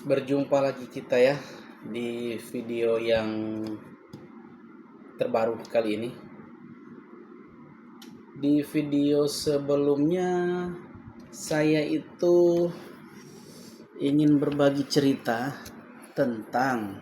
Berjumpa lagi kita ya di video yang terbaru kali ini. Di video sebelumnya saya itu ingin berbagi cerita tentang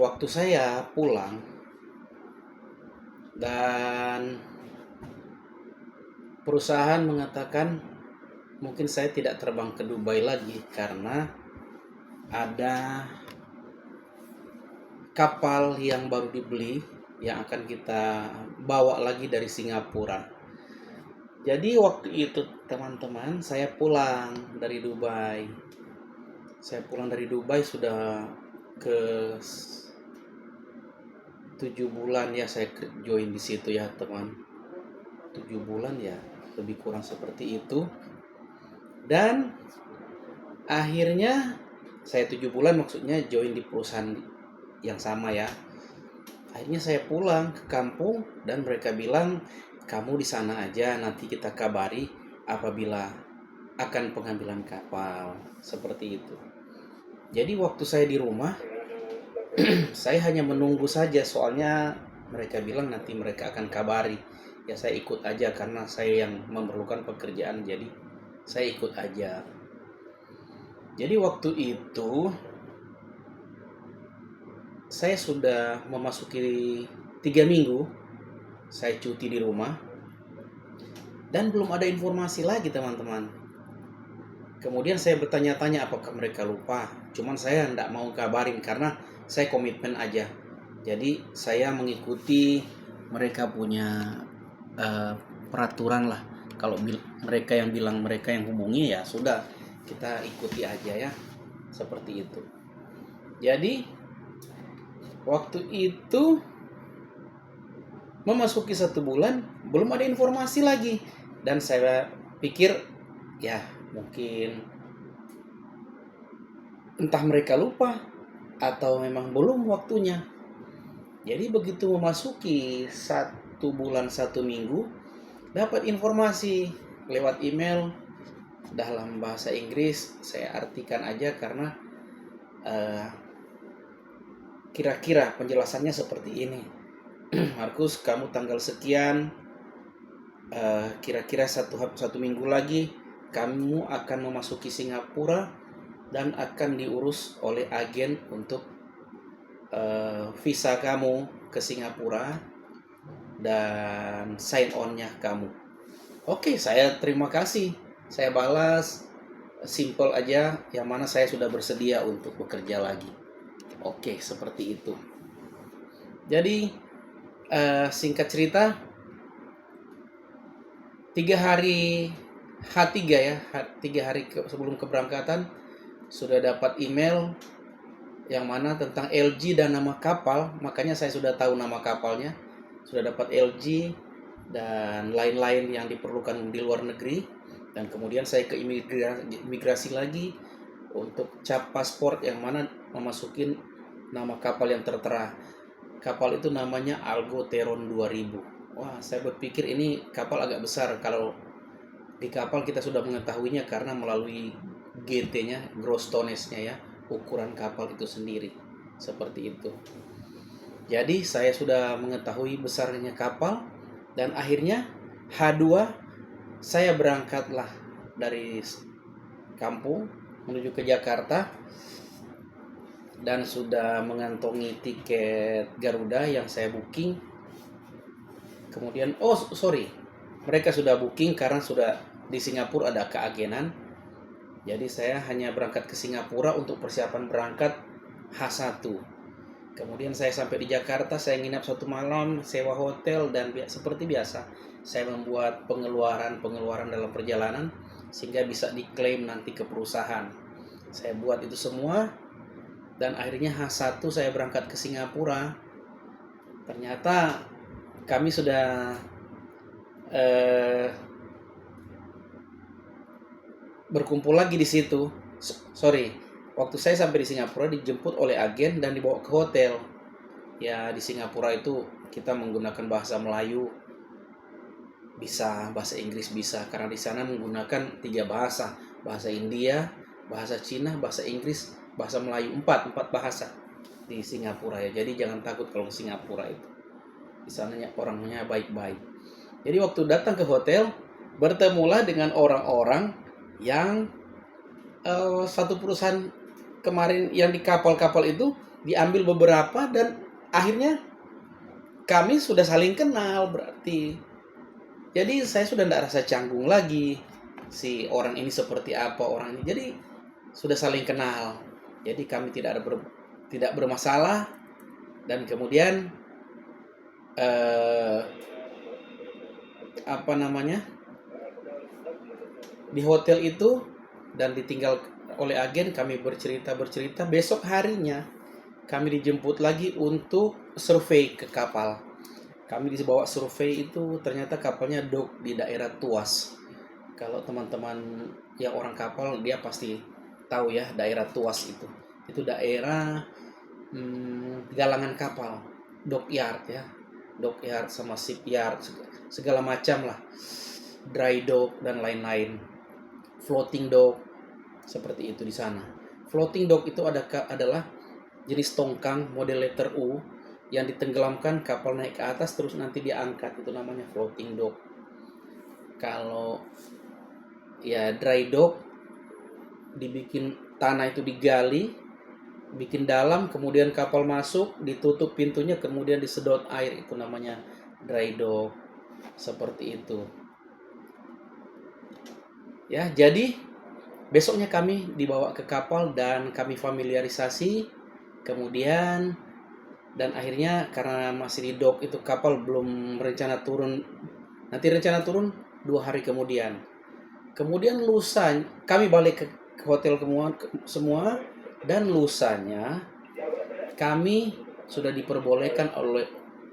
waktu saya pulang dan perusahaan mengatakan mungkin saya tidak terbang ke Dubai lagi karena ada kapal yang baru dibeli yang akan kita bawa lagi dari Singapura. Jadi waktu itu teman-teman, saya pulang dari Dubai. Saya pulang dari Dubai sudah ke 7 bulan ya saya join di situ ya teman. 7 bulan ya, lebih kurang seperti itu. Dan akhirnya saya 7 bulan maksudnya join di perusahaan yang sama ya. Akhirnya saya pulang ke kampung dan mereka bilang kamu di sana aja, nanti kita kabari apabila akan pengambilan kapal, seperti itu. Jadi waktu saya di rumah saya hanya menunggu saja, soalnya mereka bilang nanti mereka akan kabari. Ya saya ikut aja karena saya yang memerlukan pekerjaan, jadi saya ikut aja. Jadi waktu itu saya sudah memasuki 3 minggu saya cuti di rumah dan belum ada informasi lagi teman-teman. Kemudian saya bertanya-tanya apakah mereka lupa. Cuman saya tidak mau kabarin karena saya komitmen aja. Jadi saya mengikuti mereka punya peraturan lah. Kalau mereka yang bilang, mereka yang hubungi, ya sudah kita ikuti aja ya. Seperti itu. Jadi waktu itu memasuki 1 bulan belum ada informasi lagi. Dan saya pikir ya mungkin entah mereka lupa atau memang belum waktunya. Jadi begitu memasuki 1 bulan 1 minggu, dapat informasi lewat email dalam bahasa Inggris. Saya artikan aja karena kira-kira penjelasannya seperti ini. Markus, kamu tanggal sekian, kira-kira satu minggu lagi kamu akan memasuki Singapura dan akan diurus oleh agen untuk visa kamu ke Singapura dan sign on-nya kamu. Oke, saya terima kasih. Saya balas simple aja, yang mana saya sudah bersedia untuk bekerja lagi. Oke, seperti itu. Jadi singkat cerita, 3 hari H3 ya, 3 hari sebelum keberangkatan sudah dapat email yang mana tentang LG dan nama kapal. Makanya saya sudah tahu nama kapalnya, sudah dapat LG dan lain-lain yang diperlukan di luar negeri. Dan kemudian saya ke imigrasi lagi untuk cap paspor, yang mana memasukin nama kapal yang tertera. Kapal itu namanya Algoteron 2000. Wah, saya berpikir ini kapal agak besar. Kalau di kapal kita sudah mengetahuinya karena melalui GT-nya, gross tonnage-nya ya, ukuran kapal itu sendiri. Seperti itu. Jadi saya sudah mengetahui besarnya kapal dan akhirnya H2 saya berangkatlah dari kampung menuju ke Jakarta dan sudah mengantongi tiket Garuda yang saya booking. Kemudian mereka sudah booking karena sudah di Singapura ada keagenan. Jadi saya hanya berangkat ke Singapura untuk persiapan berangkat H1. Kemudian saya sampai di Jakarta, saya nginap 1 malam, sewa hotel, dan seperti biasa saya membuat pengeluaran dalam perjalanan sehingga bisa diklaim nanti ke perusahaan. Saya buat itu semua dan akhirnya H1 saya berangkat ke Singapura. Ternyata kami sudah berkumpul lagi di situ. Waktu saya sampai di Singapura dijemput oleh agen dan dibawa ke hotel. Ya di Singapura itu kita menggunakan bahasa Melayu bisa, bahasa Inggris bisa, karena di sana menggunakan 3 bahasa, bahasa India, bahasa Cina, bahasa Inggris, bahasa Melayu, empat bahasa di Singapura ya. Jadi jangan takut kalau ke Singapura itu. Di sananya orangnya baik-baik. Jadi waktu datang ke hotel, bertemulah dengan orang-orang yang satu perusahaan kemarin yang di kapal-kapal itu diambil beberapa, dan akhirnya kami sudah saling kenal berarti. Jadi saya sudah tidak rasa canggung lagi si orang ini seperti apa orang ini. Jadi sudah saling kenal. Jadi kami tidak bermasalah, dan kemudian eh, apa namanya, di hotel itu dan ditinggal oleh agen, kami bercerita. Besok harinya kami dijemput lagi untuk survei ke kapal. Kami dibawa survei itu, ternyata kapalnya dock di daerah Tuas. Kalau teman-teman yang orang kapal, dia pasti tahu ya daerah Tuas itu. Itu daerah galangan kapal, dockyard ya. Dockyard sama shipyard, segala macam lah. Dry dock dan lain-lain. Floating dock seperti itu di sana. Floating dock itu adalah jenis tongkang model letter U yang ditenggelamkan, kapal naik ke atas terus nanti diangkat, itu namanya floating dock. Kalau ya dry dock, dibikin tanah itu digali, bikin dalam, kemudian kapal masuk, ditutup pintunya, kemudian disedot air, itu namanya dry dock. Seperti itu. Ya, jadi besoknya kami dibawa ke kapal dan kami familiarisasi, kemudian dan akhirnya karena masih di dock itu, kapal belum rencana turun. Nanti rencana turun 2 hari kemudian. Kemudian lusa kami balik ke hotel semua, dan lusanya kami sudah diperbolehkan oleh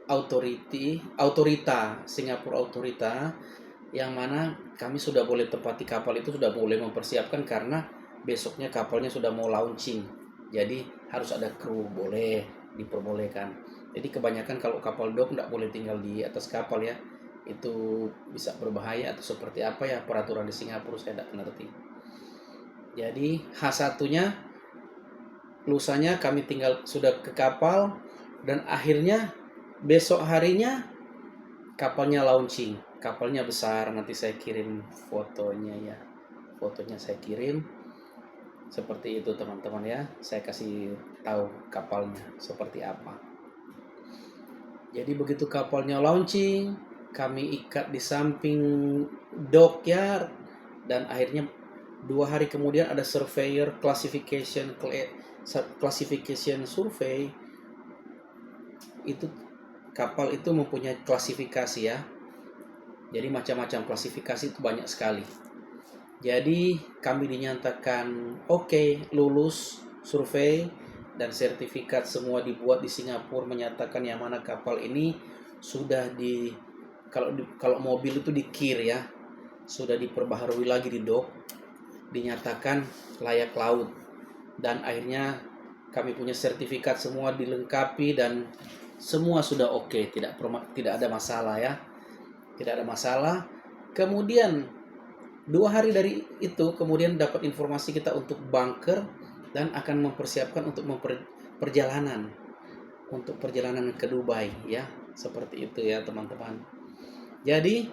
otorita Singapura, otorita yang mana kami sudah boleh tempati kapal itu, sudah boleh mempersiapkan karena besoknya kapalnya sudah mau launching. Jadi harus ada kru, boleh diperbolehkan. Jadi kebanyakan kalau kapal dock tidak boleh tinggal di atas kapal ya. Itu bisa berbahaya atau seperti apa ya peraturan di Singapura, saya tidak ngerti. Jadi H1-nya lusanya kami tinggal sudah ke kapal, dan akhirnya besok harinya kapalnya launching. Kapalnya besar, nanti saya kirim fotonya ya. Fotonya saya kirim. Seperti itu teman-teman ya. Saya kasih tahu kapalnya seperti apa. Jadi begitu kapalnya launching, kami ikat di samping dockyard, dan akhirnya 2 hari kemudian ada surveyor classification survey. Itu kapal itu mempunyai klasifikasi ya. Jadi macam-macam klasifikasi itu banyak sekali. Jadi kami dinyatakan oke, lulus survei, dan sertifikat semua dibuat di Singapura menyatakan yang mana kapal ini sudah kalau mobil itu di kir ya, sudah diperbaharui lagi di dock, dinyatakan layak laut, dan akhirnya kami punya sertifikat semua dilengkapi dan semua sudah oke, tidak ada masalah ya, tidak ada masalah. Kemudian 2 hari dari itu kemudian dapat informasi kita untuk bunker dan akan mempersiapkan untuk perjalanan ke Dubai ya. Seperti itu ya teman-teman. Jadi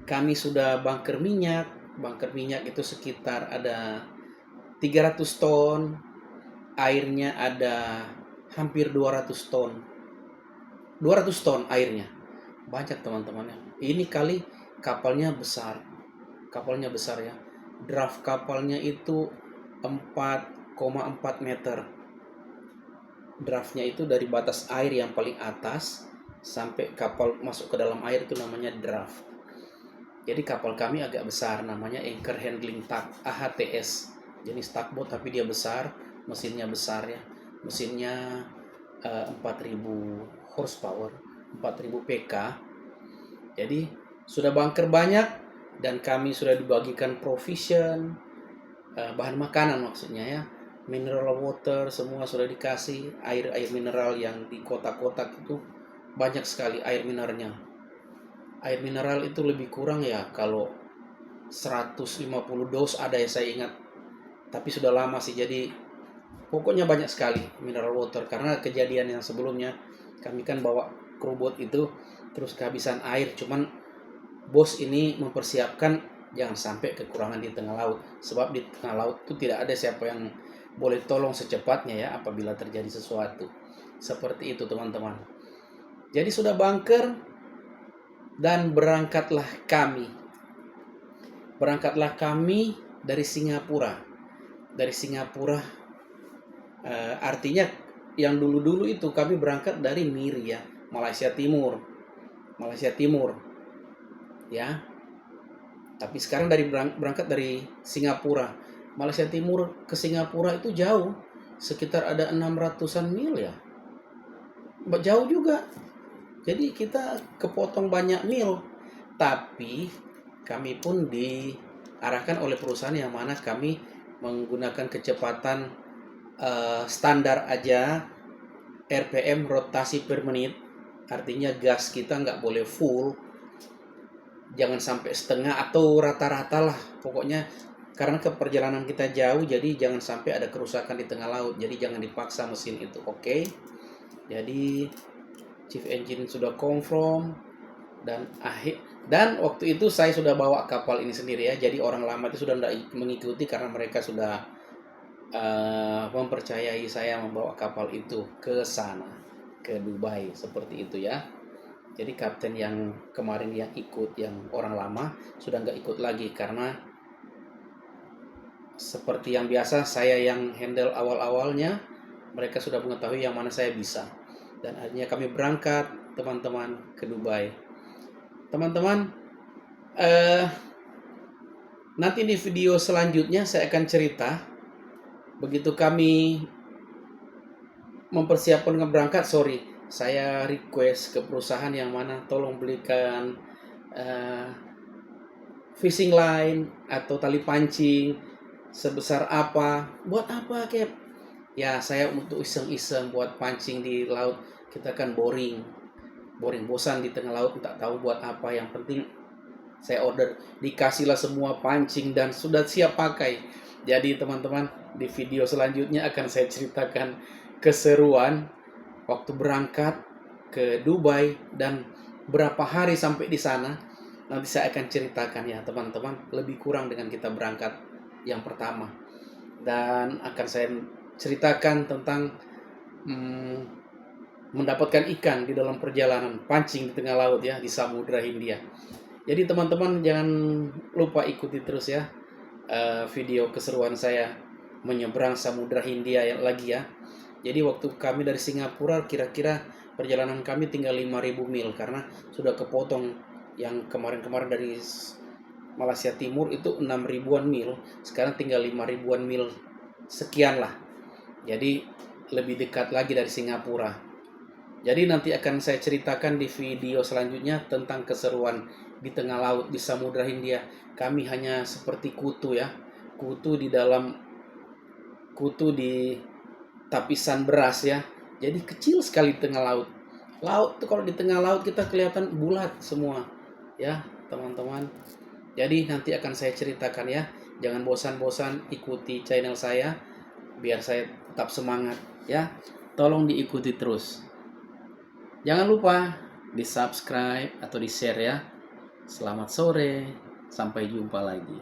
kami sudah bunker minyak. Bunker minyak itu sekitar ada 300 ton. Airnya ada hampir 200 ton. 200 ton airnya. Banyak teman-teman ya. Ini kali kapalnya besar ya. Draft kapalnya itu 4,4 meter. Draftnya itu dari batas air yang paling atas sampai kapal masuk ke dalam air, itu namanya draft. Jadi kapal kami agak besar, namanya Anchor Handling Tug, AHTS. Jenis tugboat tapi dia besar, mesinnya besar ya. Mesinnya 4000 horsepower, 4000 PK. Jadi sudah bunker banyak, dan kami sudah dibagikan provision, bahan makanan maksudnya ya, mineral water semua sudah dikasih. Air mineral yang di kotak-kotak itu banyak sekali air mineralnya. Air mineral itu lebih kurang ya, kalau 150 dos ada ya saya ingat. Tapi sudah lama sih, jadi pokoknya banyak sekali mineral water. Karena kejadian yang sebelumnya, kami kan bawa kerubot itu, terus kehabisan air. Cuman bos ini mempersiapkan jangan sampai kekurangan di tengah laut. Sebab di tengah laut itu tidak ada siapa yang boleh tolong secepatnya ya, apabila terjadi sesuatu. Seperti itu teman-teman. Jadi sudah bunker dan berangkatlah kami. Berangkatlah kami dari Singapura. Dari Singapura, artinya yang dulu-dulu itu kami berangkat dari Miri ya, Malaysia Timur. Malaysia Timur. Ya. Tapi sekarang berangkat dari Singapura. Malaysia Timur ke Singapura itu jauh. Sekitar ada 600-an mil ya. Jauh juga. Jadi kita kepotong banyak mil. Tapi kami pun diarahkan oleh perusahaan yang mana kami menggunakan kecepatan standar aja, RPM rotasi per menit. Artinya gas kita nggak boleh full, jangan sampai setengah atau rata-rata lah. Pokoknya karena perjalanan kita jauh, jadi jangan sampai ada kerusakan di tengah laut. Jadi jangan dipaksa mesin itu, oke? Jadi chief engine sudah confirm, dan waktu itu saya sudah bawa kapal ini sendiri ya. Jadi orang lama itu sudah tidak mengikuti karena mereka sudah mempercayai saya membawa kapal itu ke sana, ke Dubai, seperti itu ya. Jadi kapten yang kemarin yang ikut, yang orang lama sudah nggak ikut lagi karena seperti yang biasa saya yang handle awal-awalnya, mereka sudah mengetahui yang mana saya bisa. Dan akhirnya kami berangkat teman-teman ke Dubai. Teman-teman, nanti di video selanjutnya saya akan cerita begitu kami mempersiapkan berangkat. Saya request ke perusahaan yang mana tolong belikan fishing line atau tali pancing sebesar apa. Buat apa, Kep? Ya, saya untuk iseng-iseng buat pancing di laut. Kita kan boring bosan di tengah laut, tak tahu buat apa. Yang penting saya order, dikasihlah semua pancing dan sudah siap pakai. Jadi teman-teman, di video selanjutnya akan saya ceritakan keseruan waktu berangkat ke Dubai dan berapa hari sampai di sana. Nanti saya akan ceritakan ya teman-teman, lebih kurang dengan kita berangkat yang pertama. Dan akan saya ceritakan tentang mendapatkan ikan di dalam perjalanan pancing di tengah laut ya, di Samudra Hindia. Jadi teman-teman jangan lupa ikuti terus ya video keseruan saya menyeberang Samudra Hindia yang lagi ya. Jadi waktu kami dari Singapura, kira-kira perjalanan kami tinggal 5.000 mil karena sudah kepotong yang kemarin-kemarin dari Malaysia Timur itu 6.000-an mil, sekarang tinggal 5.000-an mil sekian lah. Jadi lebih dekat lagi dari Singapura. Jadi nanti akan saya ceritakan di video selanjutnya tentang keseruan di tengah laut di Samudra Hindia. Kami hanya seperti kutu ya, kutu di tapisan beras ya. Jadi kecil sekali di tengah laut. Laut tuh kalau di tengah laut kita kelihatan bulat semua ya teman-teman. Jadi nanti akan saya ceritakan ya. Jangan bosan-bosan ikuti channel saya biar saya tetap semangat ya. Tolong diikuti terus. Jangan lupa di subscribe atau di share ya. Selamat sore, sampai jumpa lagi.